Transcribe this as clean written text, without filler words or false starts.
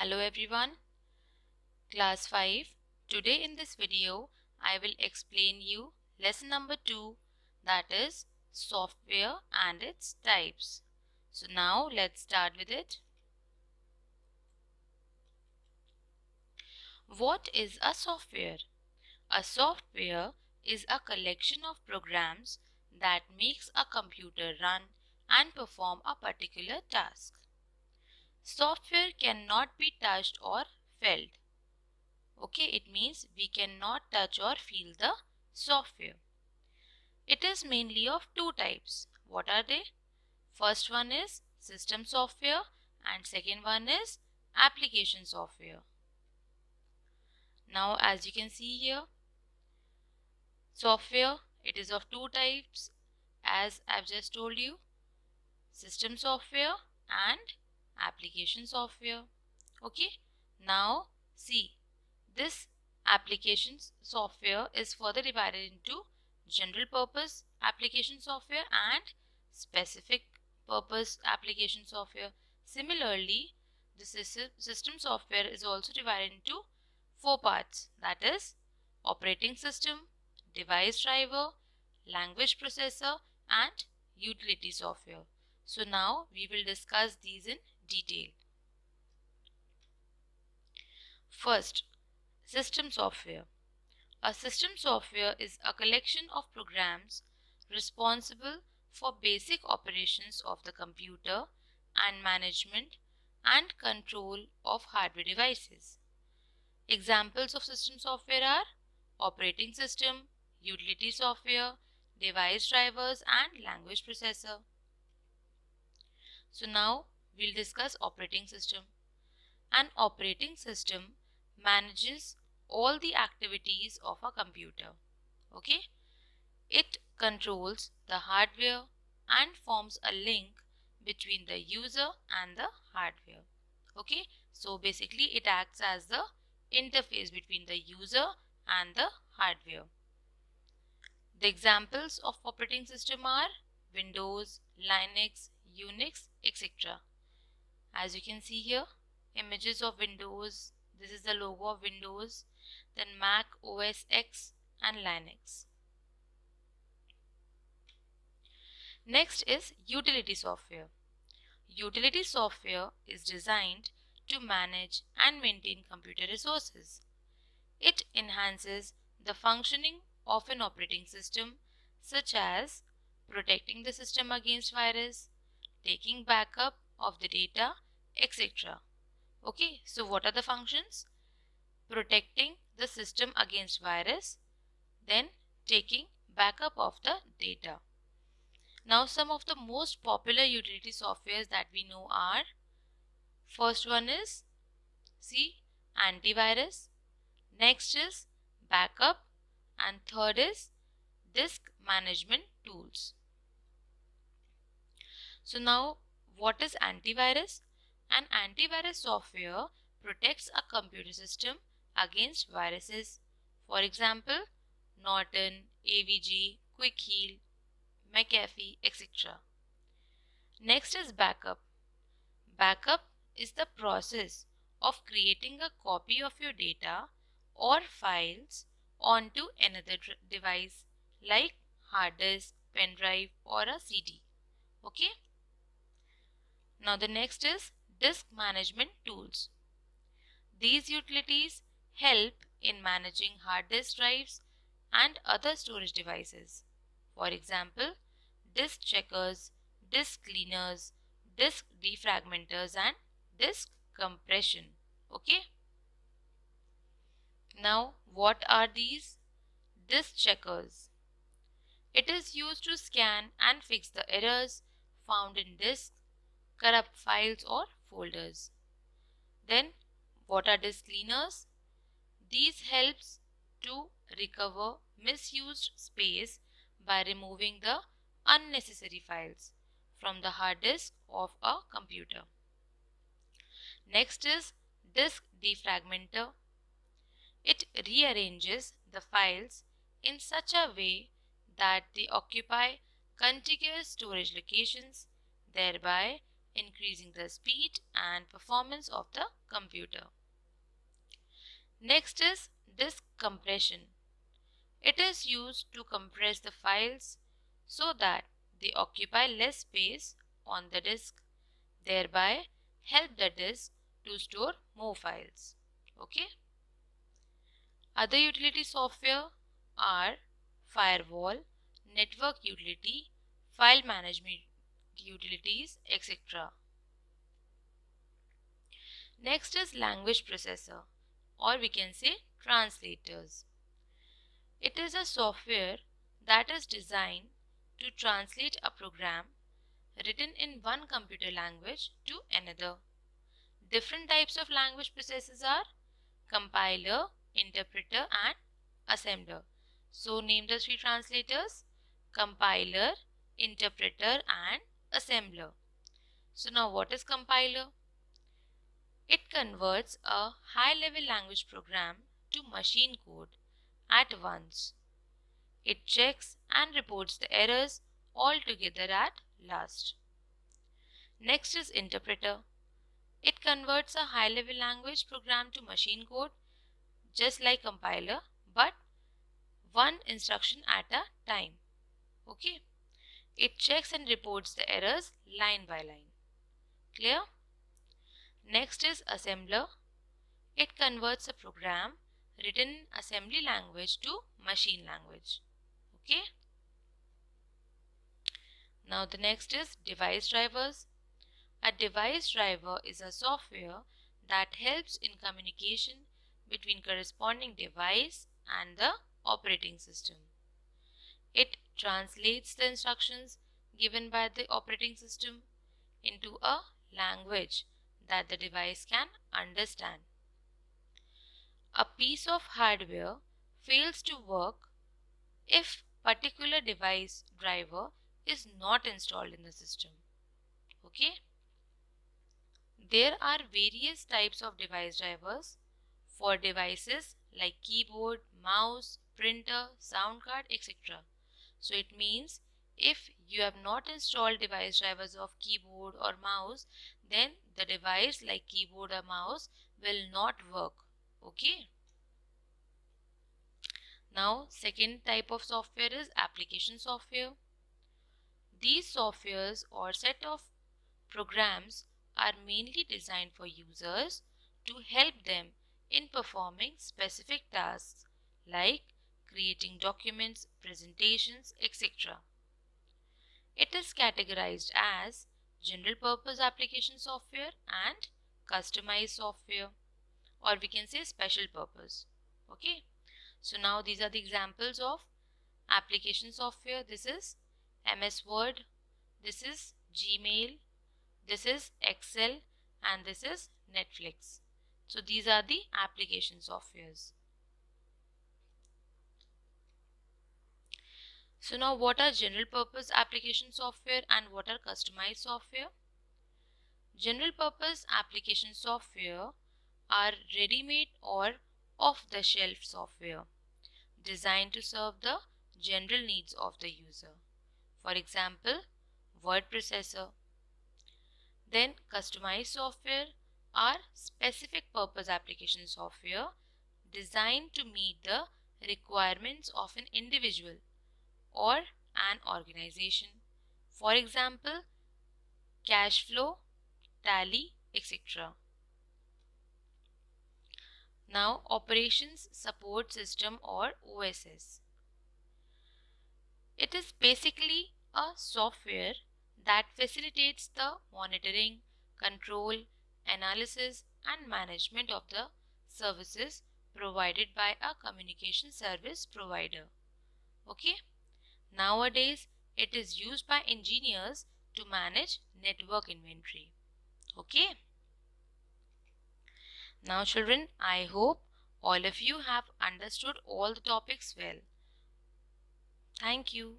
Hello everyone, class 5. Today in this video, I will explain you lesson number 2, that is software and its types. So now let's start with it. What is a software? A software is a collection of programs that makes a computer run and perform a particular task. Software cannot be touched or felt. Okay, it means we cannot touch or feel the software. It is mainly of two types. What are they? First one is system software and second one is application software. Now as you can see here, software, it is of two types as I've just told you, system software and application software. Okay, now see, this applications software is further divided into general purpose application software and specific purpose application software. Similarly, the system software is also divided into four parts, that is operating system, device driver, language processor and utility software. So now we will discuss these in detail. First, system software. A system software is a collection of programs responsible for basic operations of the computer and management and control of hardware devices. Examples of system software are operating system, utility software, device drivers and language processor. So now we'll discuss operating system. An operating system manages all the activities of a computer. Okay, it controls the hardware and forms a link between the user and the hardware. Okay, so basically it acts as the interface between the user and the hardware. The examples of operating system are Windows, Linux, Unix, etc. As you can see here, images of Windows, this is the logo of Windows, then Mac OS X and Linux. Next is utility software. Utility software is designed to manage and maintain computer resources. It enhances the functioning of an operating system, such as protecting the system against virus, taking backup of the data, etc. Okay, so what are the functions? Protecting the system against virus, then taking backup of the data. Now some of the most popular utility softwares that we know are, first one is antivirus, next is backup and third is disk management tools. So now what is antivirus? An antivirus software protects a computer system against viruses. For example, Norton, AVG, Quick Heal, McAfee, etc. Next is backup. Backup is the process of creating a copy of your data or files onto another device like hard disk, pen drive or a CD. Okay. Now the next is disk management tools. These utilities help in managing hard disk drives and other storage devices. For example, disk checkers, disk cleaners, disk defragmenters and disk compression. Okay. Now what are these? Disk checkers. It is used to scan and fix the errors found in disks, corrupt files or folders. Then what are disk cleaners? These helps to recover misused space by removing the unnecessary files from the hard disk of a computer. Next is disk defragmenter. It rearranges the files in such a way that they occupy contiguous storage locations, thereby increasing the speed and performance of the computer. Next is disk compression. It is used to compress the files so that they occupy less space on the disk, thereby help the disk to store more files. Okay. Other utility software are firewall, network utility, file management utilities, etc. Next is language processor, or we can say translators. It is a software that is designed to translate a program written in one computer language to another. Different types of language processors are compiler, interpreter and assembler. So name the three translators: compiler, interpreter and assembler. So now what is compiler? It converts a high-level language program to machine code at once. It checks and reports the errors all together at last. Next is interpreter. It converts a high-level language program to machine code just like compiler, but one instruction at a time. Okay. It checks and reports the errors line by line. Clear? Next is assembler. It converts a program written in assembly language to machine language. Okay. Now the next is device drivers. A device driver is a software that helps in communication between corresponding device and the operating system. It translates the instructions given by the operating system into a language that the device can understand. A piece of hardware fails to work if particular device driver is not installed in the system. Okay. There are various types of device drivers for devices like keyboard, mouse, printer, sound card, etc. So it means if you have not installed device drivers of keyboard or mouse, then the device like keyboard or mouse will not work. Okay. Now second type of software is application software. These softwares or set of programs are mainly designed for users to help them in performing specific tasks like creating documents, presentations, etc. It is categorized as general purpose application software and customized software, or we can say special purpose. Okay. So now these are the examples of application software. This is MS Word, this is Gmail, this is Excel and this is Netflix. So these are the application softwares. So now what are general purpose application software and what are customized software? General purpose application software are ready-made or off-the-shelf software designed to serve the general needs of the user. For example, word processor. Then customized software are specific purpose application software designed to meet the requirements of an individual or an organization. For example, cash flow, tally, etc. Now operations support system or OSS. It is basically a software that facilitates the monitoring, control, analysis and management of the services provided by a communication service provider. Okay. Nowadays, it is used by engineers to manage network inventory. Okay. Now children, I hope all of you have understood all the topics well. Thank you.